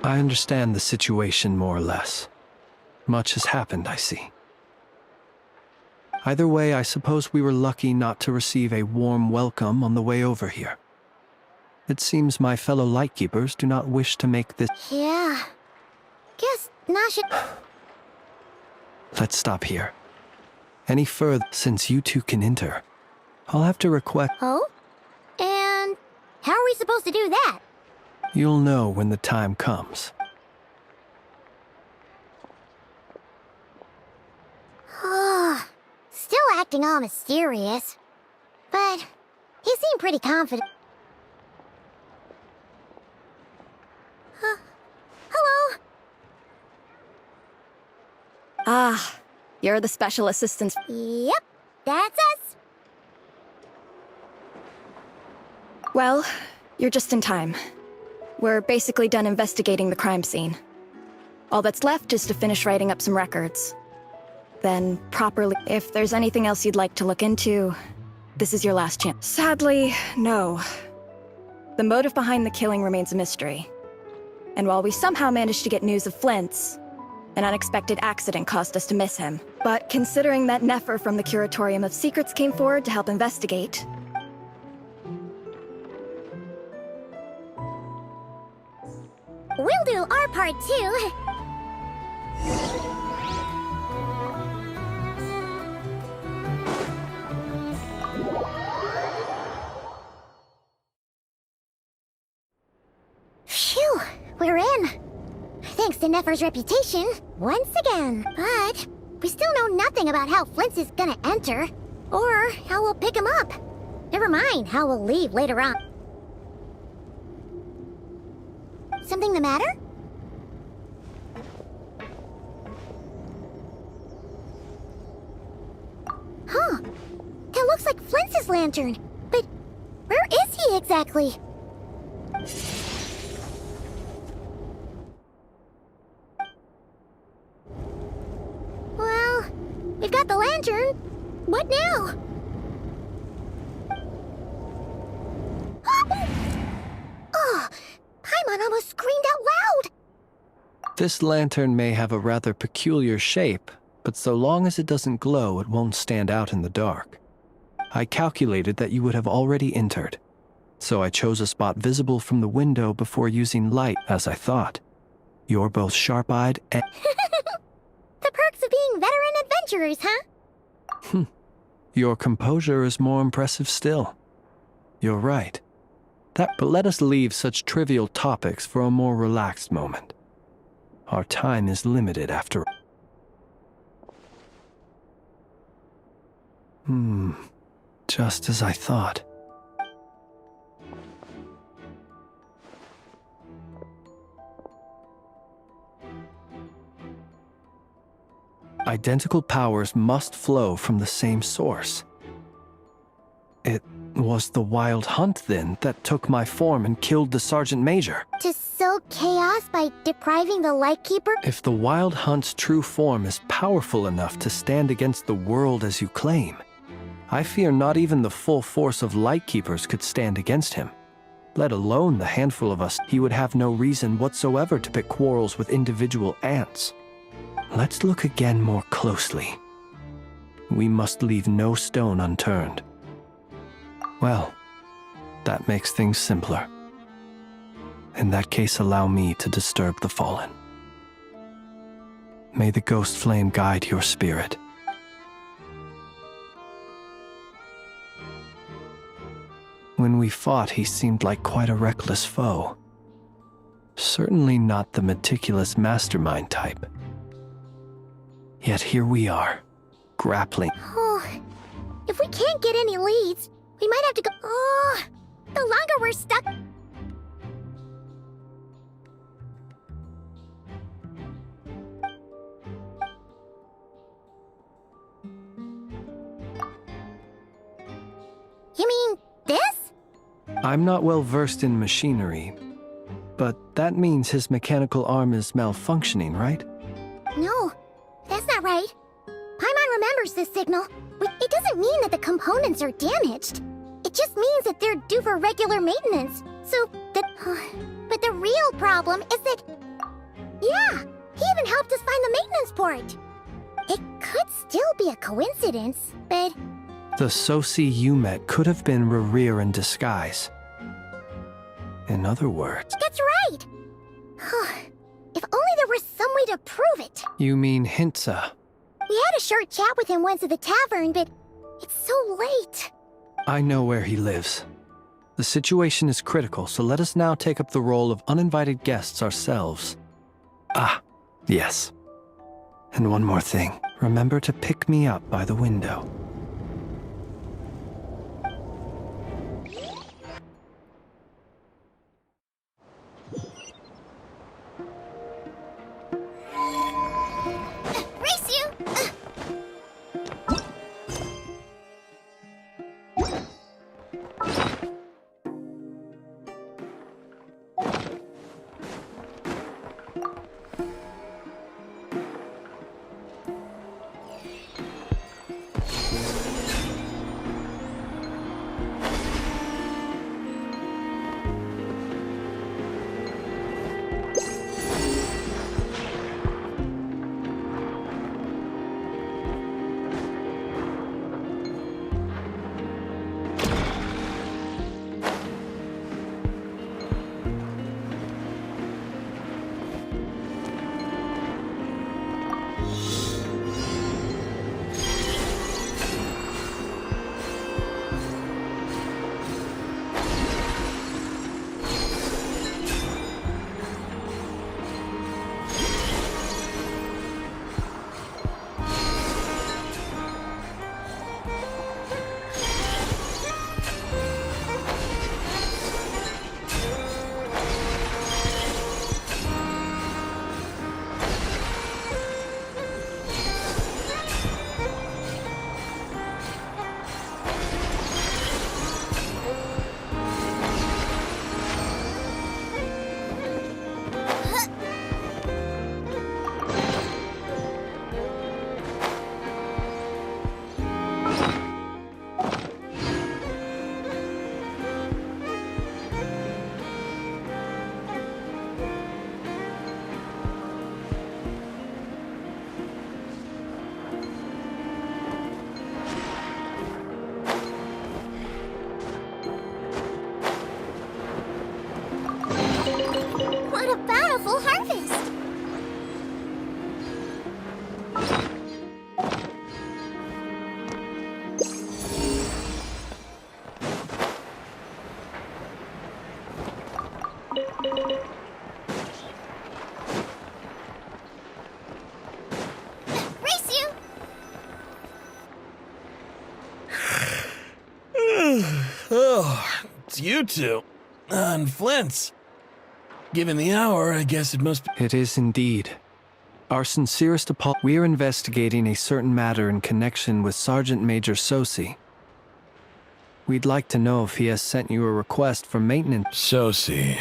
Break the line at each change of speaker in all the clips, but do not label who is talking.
I understand the situation more or less. Much has happened, I see. Either way, I suppose we were lucky not to receive a warm welcome on the way over here. It seems my fellow Lightkeepers do not wish to make this—
Yeah. Guess Nasha—
Let's stop here. Any further, since you two can enter, I'll have to request—
Oh? And how are we supposed to do that?
You'll know when the time comes.
Still acting all mysterious. But he seemed pretty confident. Hello?
Ah, you're the special assistant.
Yep, that's us.
Well, you're just in time. We're basically done investigating the crime scene. All that's left is to finish writing up some records. Then properly— If there's anything else you'd like to look into, this is your last chance. Sadly, no. The motive behind the killing remains a mystery. And while we somehow managed to get news of Flint's, an unexpected accident caused us to miss him. But considering that Nefer from the Curatorium of Secrets came forward to help investigate,
We'll do our part too. Phew, we're in. Thanks to Nefer's reputation, once again. But we still know nothing about how Flint's is gonna enter, or how we'll pick him up. Never mind how we'll leave later on. Something the matter? Huh. That looks like Flint's lantern. But where is he exactly? Well, we've got the lantern. What now? Oh, Paimon almost screamed out loud!
This lantern may have a rather peculiar shape, but so long as it doesn't glow, it won't stand out in the dark. I calculated that you would have already entered, so I chose a spot visible from the window before using light, as I thought. You're both sharp-eyed and—
The perks of being veteran adventurers, huh?
Your composure is more impressive still. You're right. But let us leave such trivial topics for a more relaxed moment. Our time is limited after— Just as I thought. Identical powers must flow from the same source. It was the Wild Hunt, then, that took my form and killed the Sergeant Major.
To sow chaos by depriving the Lightkeeper?
If the Wild Hunt's true form is powerful enough to stand against the world as you claim, I fear not even the full force of Lightkeepers could stand against him. Let alone the handful of us, he would have no reason whatsoever to pick quarrels with individual ants. Let's look again more closely. We must leave no stone unturned. Well, that makes things simpler. In that case, allow me to disturb the fallen. May the ghost flame guide your spirit. When we fought, he seemed like quite a reckless foe. Certainly not the meticulous mastermind type. Yet here we are, grappling.
Oh, if we can't get any leads, we might have to go— Oh, the longer we're stuck— You mean this?
I'm not well versed in machinery, but that means his mechanical arm is malfunctioning, right?
No, that's not right. Paimon remembers this signal. It doesn't mean that the components are damaged. It just means that they're due for regular maintenance. So, but the real problem is that Yeah, he even helped us find the maintenance port. It could still be a coincidence, but...
The Sosi you met could have been Rerir in disguise. In other words...
That's right! If only there were some way to prove it.
You mean Hintsa?
We had a short chat with him once at the tavern, but it's so late.
I know where he lives. The situation is critical, so let us now take up the role of uninvited guests ourselves. Ah, yes. And one more thing. Remember to pick me up by the window.
Race you! What a bountiful harvest! Race you!
Oh, it's you two. And Flint's. Given the hour, I guess it must be.
It is indeed. Our sincerest apologies. We are investigating a certain matter in connection with Sergeant Major Sosi. We'd like to know if he has sent you a request for maintenance.
Sosi.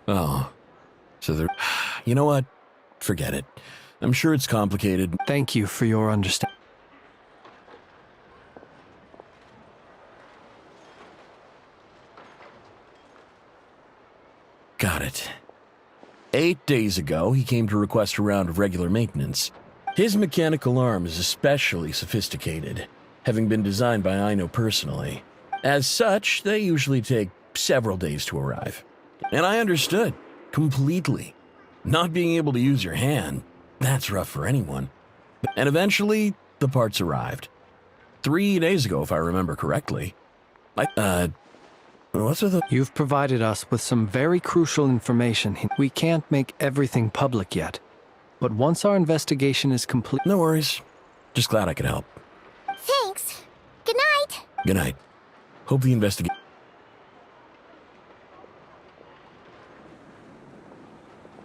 Oh. So there. You know what? Forget it. I'm sure it's complicated.
Thank you for your understanding.
Got it. 8 days ago, he came to request a round of regular maintenance. His mechanical arm is especially sophisticated, having been designed by Aino personally. As such, they usually take several days to arrive. And I understood, completely. Not being able to use your hand, that's rough for anyone. And eventually, the parts arrived. 3 days ago, if I remember correctly. What's with the...
You've provided us with some very crucial information. We can't make everything public yet, but once our investigation is complete...
No worries. Just glad I could help.
Thanks. Good night.
Good night. Hope the investigation...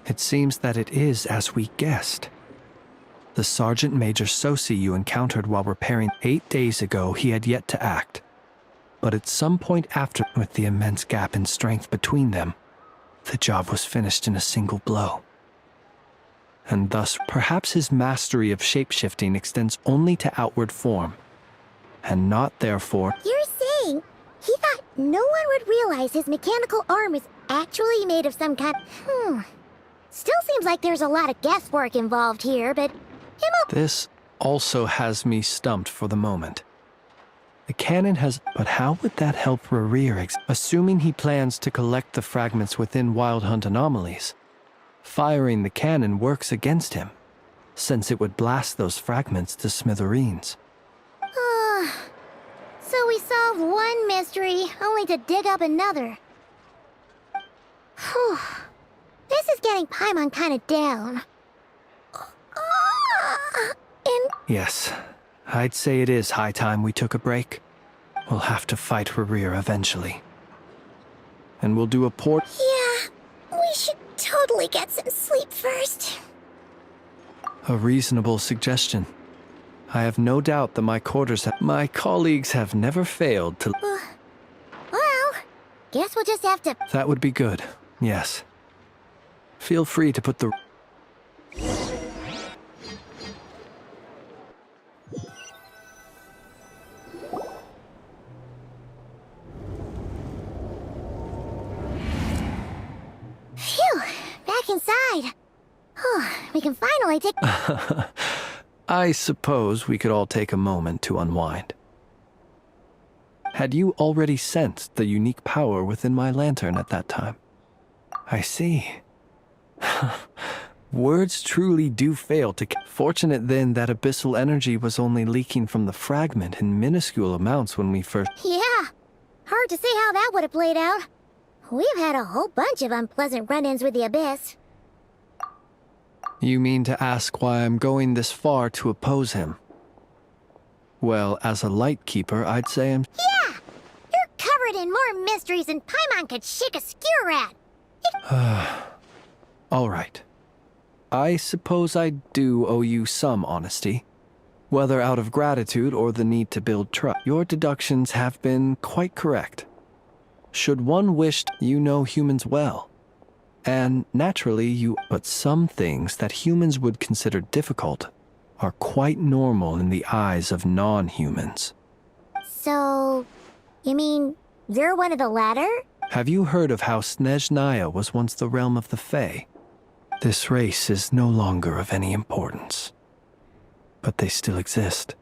It seems that it is as we guessed. The Sergeant Major Sosi you encountered while repairing 8 days ago, he had yet to act. But at some point after, with the immense gap in strength between them, the job was finished in a single blow. And thus, perhaps his mastery of shapeshifting extends only to outward form, and not therefore...
You're saying he thought no one would realize his mechanical arm is actually made of some kind... Still seems like there's a lot of guesswork involved here, but
This also has me stumped for the moment. The cannon has... But how would that help Rerir, assuming he plans to collect the fragments within Wild Hunt anomalies? Firing the cannon works against him, since it would blast those fragments to smithereens.
So we solved one mystery, only to dig up another. Whew. This is getting Paimon kind of down. And
Yes, I'd say it is high time we took a break. We'll have to fight Rerir eventually. And we'll do a port...
yeah, we should totally get some sleep first.
A reasonable suggestion. I have no doubt that my colleagues have never failed to...
Well, guess we'll just have to...
That would be good, yes. Feel free to put the...
Phew, back inside. We can finally take...
I suppose we could all take a moment to unwind. Had you already sensed the unique power within my lantern at that time? I see. Words truly do fail to... Fortunate then that abyssal energy was only leaking from the fragment in minuscule amounts when we first...
Yeah, hard to say how that would have played out. We've had a whole bunch of unpleasant run-ins with the Abyss.
You mean to ask why I'm going this far to oppose him? Well, as a light keeper, I'd say I'm...
Yeah! You're covered in more mysteries than Paimon could shake a skewer at.
All right. I suppose I do owe you some honesty. Whether out of gratitude or the need to build trust, your deductions have been quite correct. Should one wish, you know humans well. And naturally, but some things that humans would consider difficult are quite normal in the eyes of non-humans.
So, you mean you're one of the latter?
Have you heard of how Snezhnaya was once the realm of the Fae? This race is no longer of any importance, but they still exist.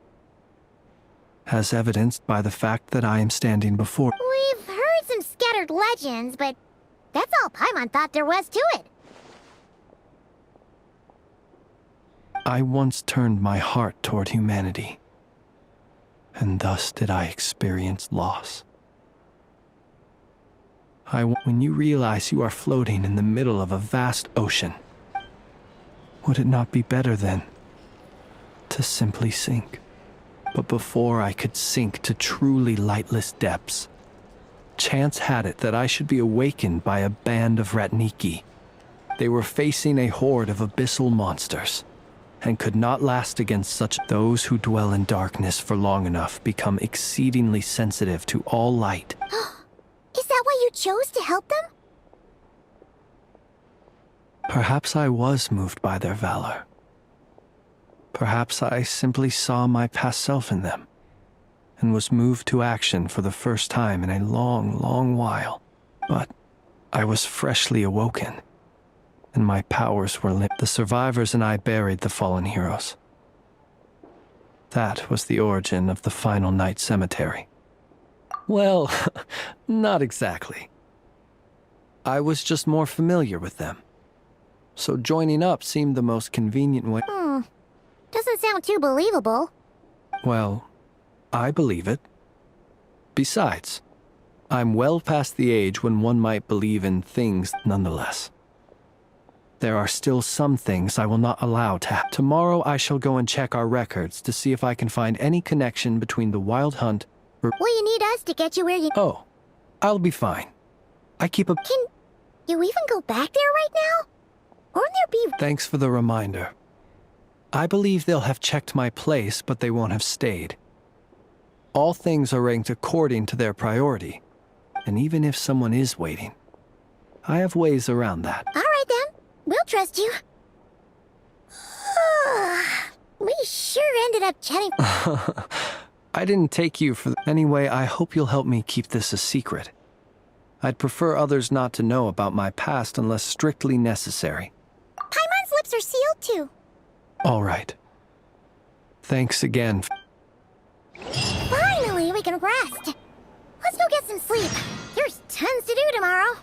As evidenced by the fact that I am standing before...
We've heard some scattered legends, but that's all Paimon thought there was to it.
I once turned my heart toward humanity, and thus did I experience loss. When you realize you are floating in the middle of a vast ocean, would it not be better then to simply sink? But before I could sink to truly lightless depths, chance had it that I should be awakened by a band of Ratniki. They were facing a horde of abyssal monsters, and could not last against such. Those who dwell in darkness for long enough become exceedingly sensitive to all light.
Is that why you chose to help them?
Perhaps I was moved by their valor. Perhaps I simply saw my past self in them, and was moved to action for the first time in a long, long while. But I was freshly awoken, and my powers were lit. The survivors and I buried the fallen heroes. That was the origin of the Final Night Cemetery. Well, not exactly. I was just more familiar with them, so joining up seemed the most convenient way.
Doesn't sound too believable.
Well, I believe it. Besides, I'm well past the age when one might believe in things nonetheless. There are still some things I will not allow to happen. Tomorrow I shall go and check our records to see if I can find any connection between the Wild Hunt...
Will you need us to get you where you...
Oh, I'll be fine. I keep a...
Can you even go back there right now? Won't there be...
Thanks for the reminder. I believe they'll have checked my place, but they won't have stayed. All things are ranked according to their priority, and even if someone is waiting, I have ways around that.
All right then, we'll trust you. We sure ended up chatting...
I didn't take you for... Anyway, I hope you'll help me keep this a secret. I'd prefer others not to know about my past unless strictly necessary.
lips are sealed too.
All right. Thanks again.
Finally, we can rest. Let's go get some sleep. There's tons to do tomorrow.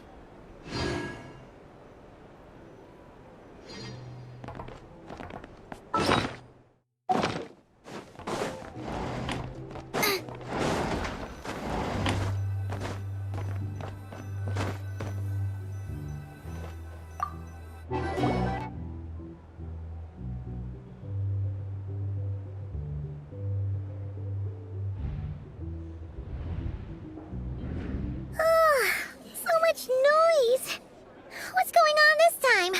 So much noise. What's going on this time?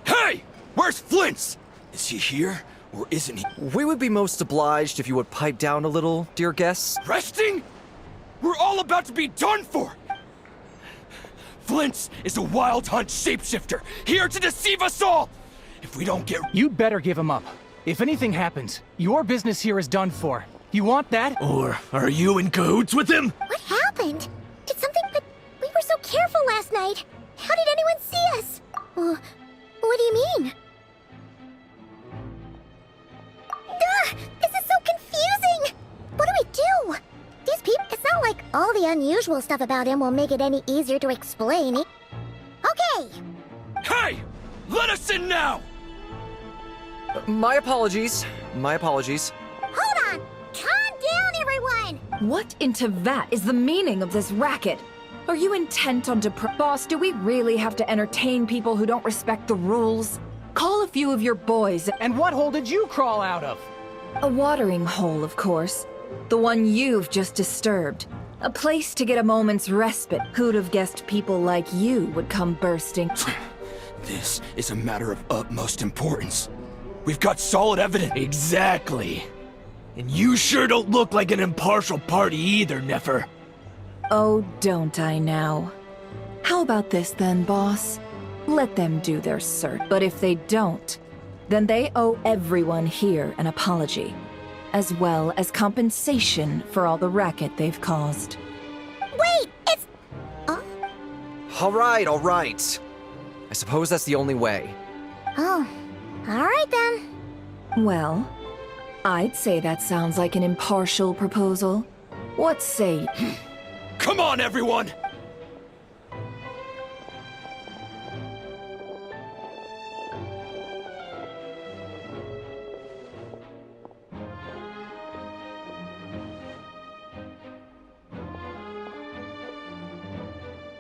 Hey! Where's Flint's? Is he here, or isn't he?
We would be most obliged if you would pipe down a little, dear guests.
Resting? We're all about to be done for! Flint's is a wild hunt shapeshifter, here to deceive us all! If we don't get...
You'd better give him up. If anything happens, your business here is done for. You want that?
Or are you in cahoots with him?
What happened? Did something... But we were so careful last night. How did anyone see us? What do you mean? Duh! This is so confusing! What do we do? These people... It's not like all the unusual stuff about him will make it any easier to explain. Okay!
Hey! Let us in now!
My apologies. My apologies.
Hold on! Calm down, everyone!
What into that is the meaning of this racket? Are you intent on Boss, do we really have to entertain people who don't respect the rules? Call a few of your boys.
And what hole did you crawl out of?
A watering hole, of course. The one you've just disturbed. A place to get a moment's respite. Who'd have guessed people like you would come bursting?
This is a matter of utmost importance. We've got solid evidence.
Exactly. And you sure don't look like an impartial party either, Nefer.
Oh, don't I now? How about this then, boss? Let them do their search. But if they don't, then they owe everyone here an apology, as well as compensation for all the racket they've caused.
Wait! It's...
All right, all right. I suppose that's the only way.
Oh. Alright then.
Well, I'd say that sounds like an impartial proposal. What say...
Come on, everyone!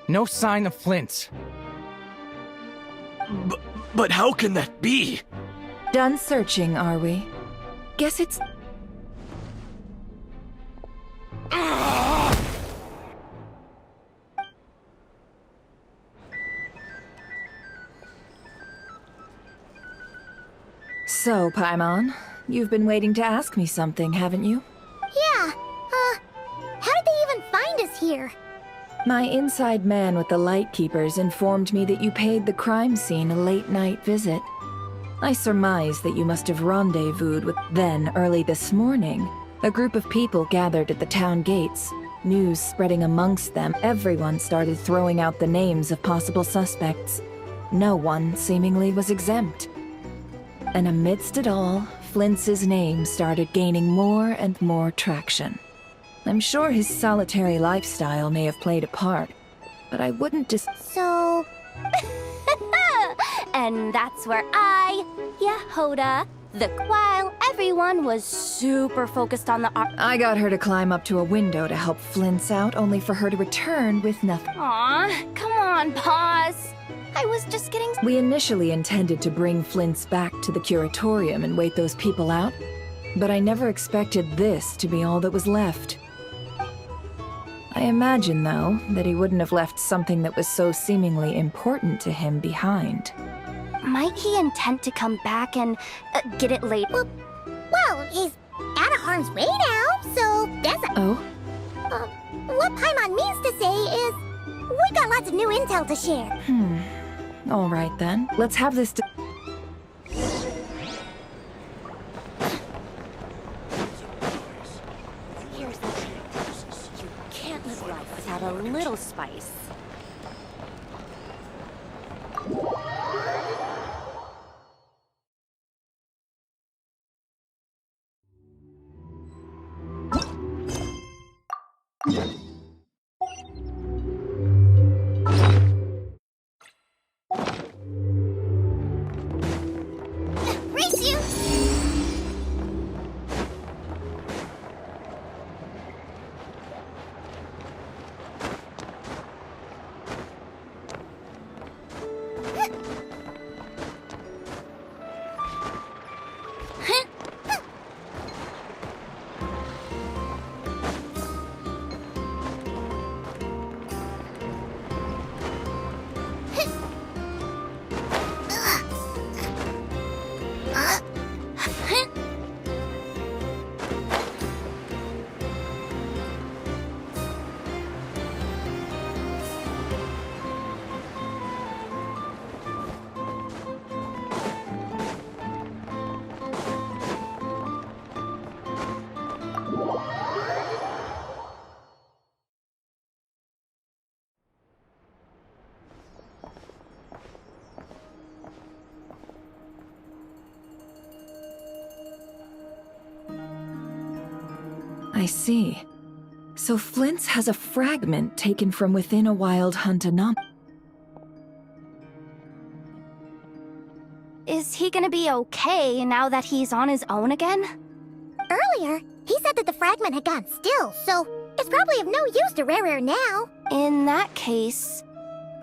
No sign of Flint's.
But how can that be?
Done searching, are we? Guess it's... So, Paimon, you've been waiting to ask me something, haven't you?
Yeah, how did they even find us here?
My inside man with the Lightkeepers informed me that you paid the crime scene a late-night visit. I surmise that you must have rendezvoused with... Then, early this morning, a group of people gathered at the town gates. News spreading amongst them, everyone started throwing out the names of possible suspects. No one, seemingly, was exempt. And amidst it all, Flintz's name started gaining more and more traction. I'm sure his solitary lifestyle may have played a part, but I wouldn't
So...
And that's where Yehoda, while everyone was super focused on the art.
I got her to climb up to a window to help Flint's out, only for her to return with nothing.
Aw, come on, pause. I was just getting...
We initially intended to bring Flint's back to the curatorium and wait those people out, but I never expected this to be all that was left. I imagine, though, that he wouldn't have left something that was so seemingly important to him behind.
Might he intend to come back and get it later?
Well, he's out of harm's way now, so that's a...
Oh?
What Paimon means to say is, we got lots of new intel to share.
All right, then. Let's have this...
a little spice.
Race you!
I see. So Flint's has a fragment taken from within a wild hunt anomaly.
Is he gonna be okay now that he's on his own again?
Earlier, he said that the fragment had gone still, so it's probably of no use to Rare now.
In that case,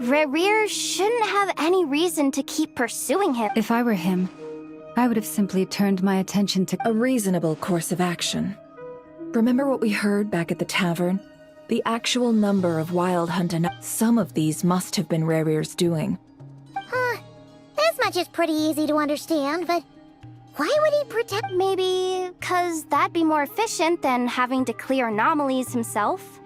Rerir shouldn't have any reason to keep pursuing him.
If I were him, I would have simply turned my attention to
A reasonable course of action. Remember what we heard back at the tavern? The actual number of wild hunt some of these must have been Rerir's doing.
This much is pretty easy to understand, but why would he protect?
Maybe 'cause that'd be more efficient than having to clear anomalies himself.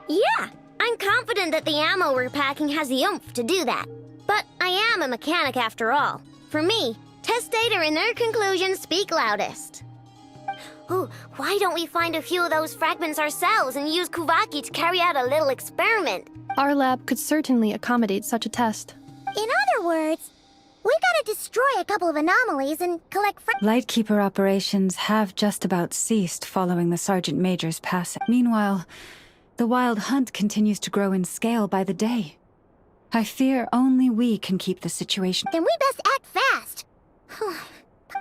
Yeah, I'm confident that the ammo we're packing has the oomph to do that. But I am a mechanic after all. For me, test data and their conclusions speak loudest. Ooh, why don't we find a few of those fragments ourselves and use Kuvaki to carry out a little experiment?
Our lab could certainly accommodate such a test.
In other words, we gotta destroy a couple of anomalies and collect
Lightkeeper operations have just about ceased following the Sergeant Major's passing. Meanwhile, the wild hunt continues to grow in scale by the day. I fear only we can keep the situation.
Then we best act fast.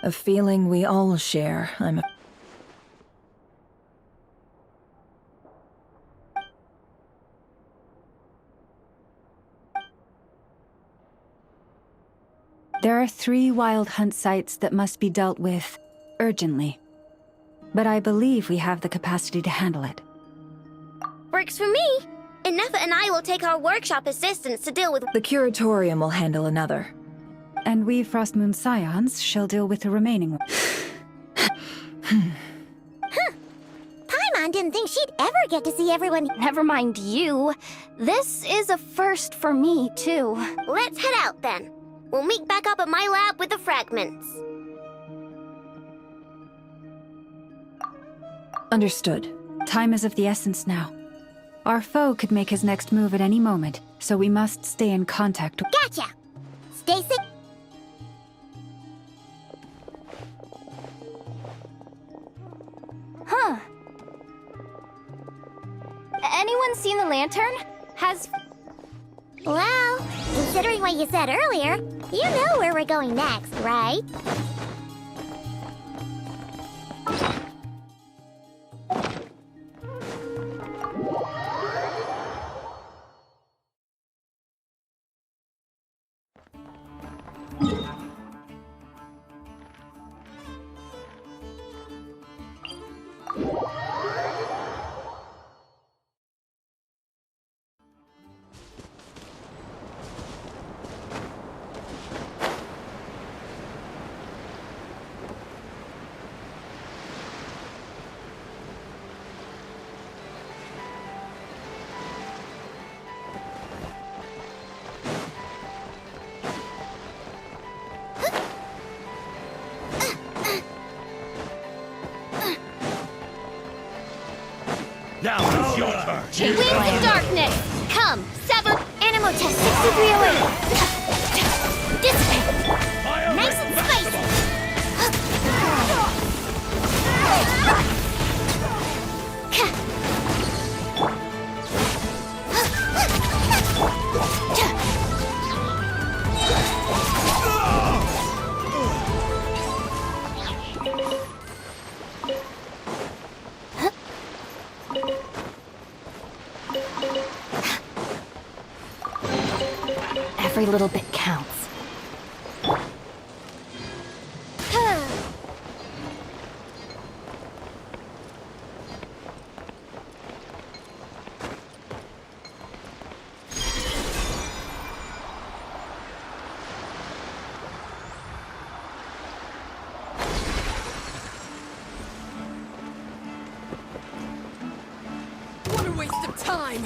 A feeling we all share,
There are 3 wild hunt sites that must be dealt with urgently. But I believe we have the capacity to handle it.
Works for me. And Nefa and I will take our workshop assistants to deal with...
The Curatorium will handle another.
And we Frostmoon Scions shall deal with the remaining one.
Paimon didn't think she'd ever get to see everyone.
Never mind you. This is a first for me, too.
Let's head out then. We'll meet back up at my lab with the fragments.
Understood.
Time is of the essence now. Our foe could make his next move at any moment, so we must stay in contact.
Gotcha! Stacy?
Huh. Anyone seen the lantern? Has...
Well, considering what you said earlier, you know where we're going next, right?
Now it's your turn.
Wings of darkness! Come, sever!
Animal test 6308. Dissipate. Nice and spicy.
Every little bit counts.
What a waste of time!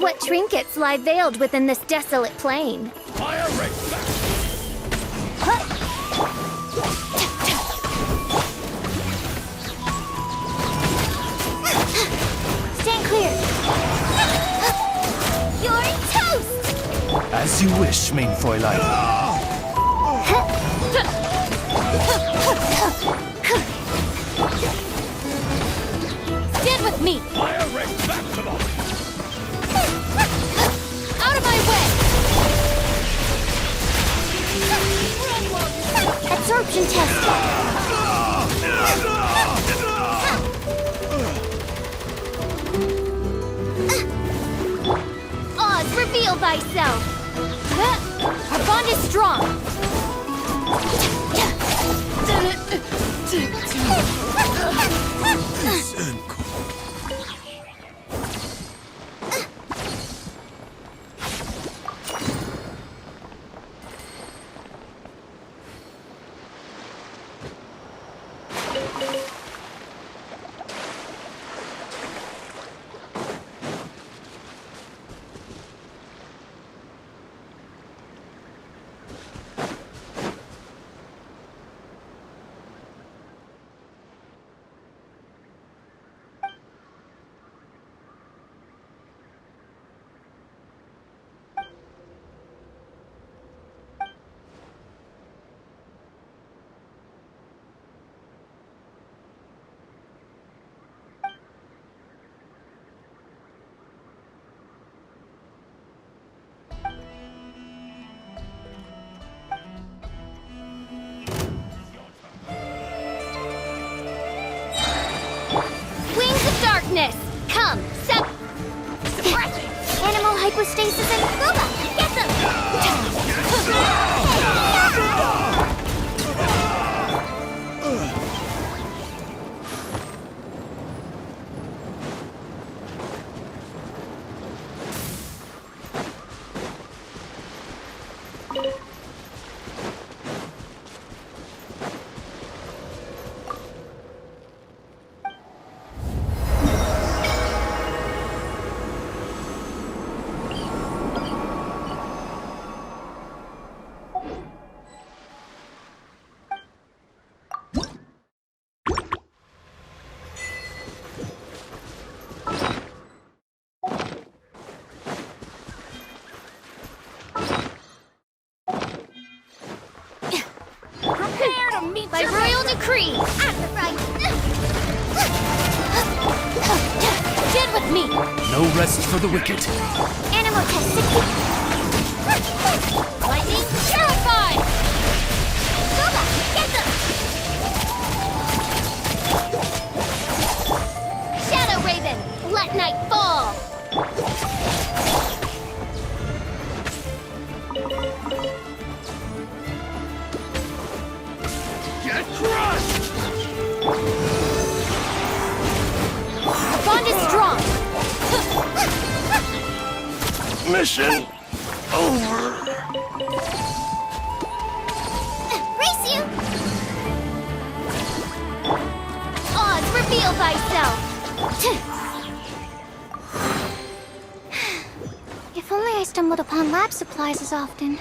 What trinkets lie veiled within this desolate plain?
Fire rate back.
Stand clear. You're toast.
As you wish, main Fräulein.
Stand with me!
Fire rate back to the...
Out of my way!
Absorption test.
Oz, reveal thyself! Our bond is strong! Darkness! Come,
Suppressing. Animal hypostasis and robot. Get them.
by royal decree!
At the right.
Stand with me!
No rest for the wicked.
Animal test 60.
Lightning, purify!
Goga, get them.
Shadow Raven, let night fall!
Get crushed!
The bond is strong!
Mission over.
Race you.
Oz, reveal thyself!
If only I stumbled upon lab supplies as often.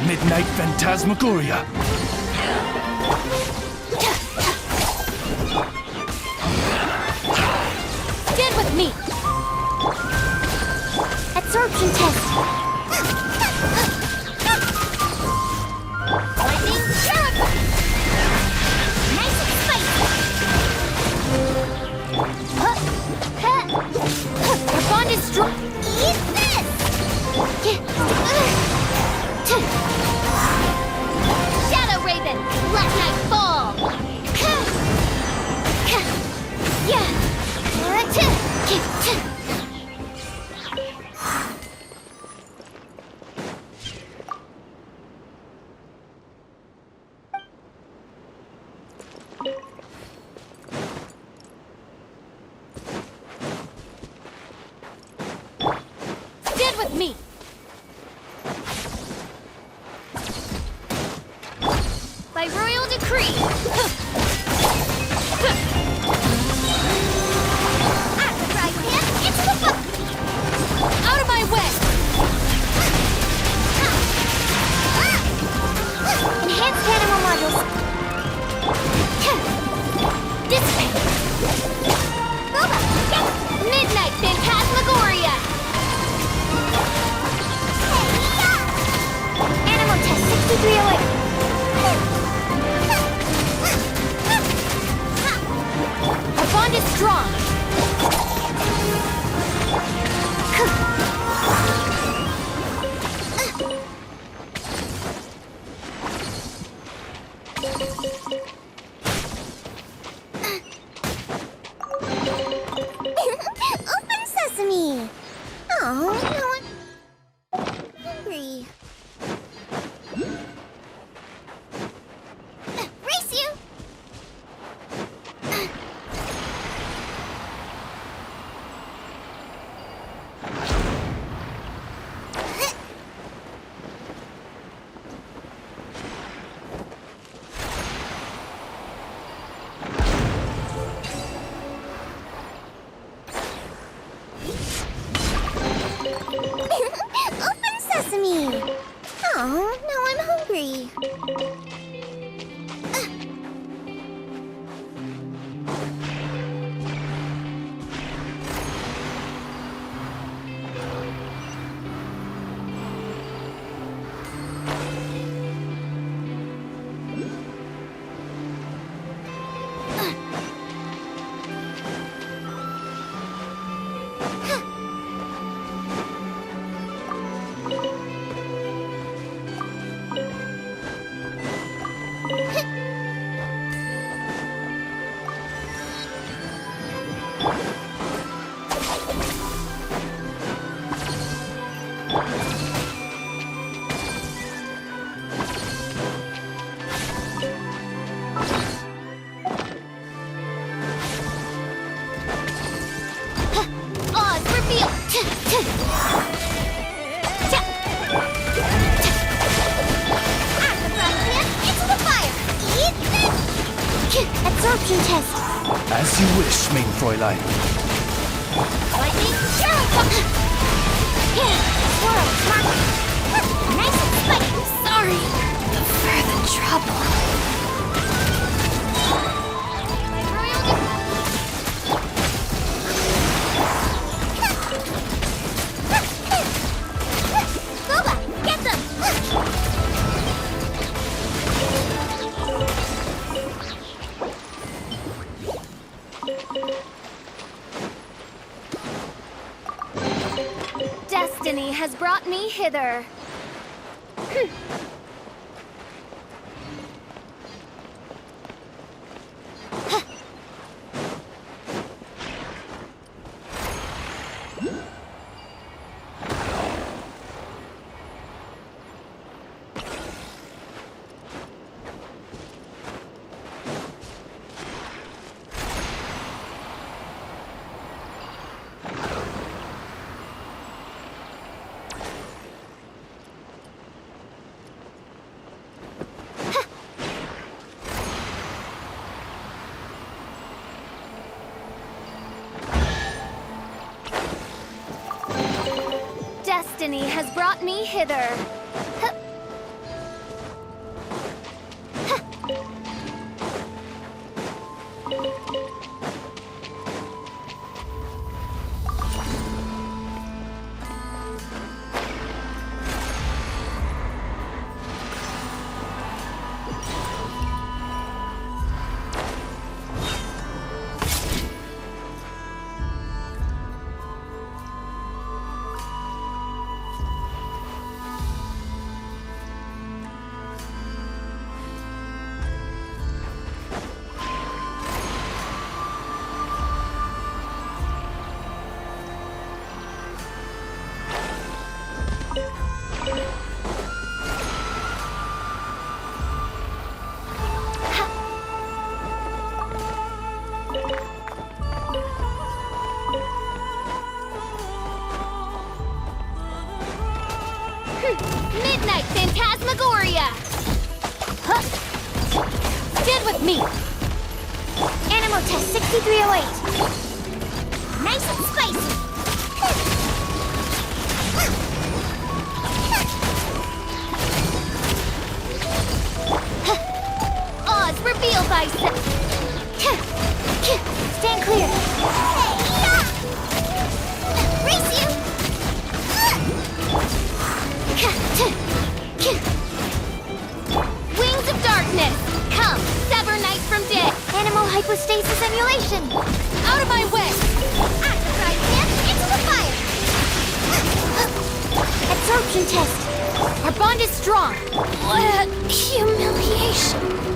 Midnight Phantasmagoria.
Stand with me! Absorption test! Lightning Sheriff! Nice and spicy! Our bond is strong! Eat this! Shadow
Absorption test.
As you wish, mein Fräulein.
Lightning. Yeah, swirl, smart. Nice and spiky.
Sorry for the trouble.
Boba, get them.
Destiny has brought me hither. Destiny has brought me hither. Midnight Phantasmagoria! Huh. Stand with me!
Animal test 6308. Nice and spicy.
Oz reveal bicep!
Stand clear. Race you!
Wings of darkness! Come, sever night from day!
Animal hypostasis emulation.
Out of my way!
Right hand into the fire. Absorption test.
Our bond is strong! What humiliation!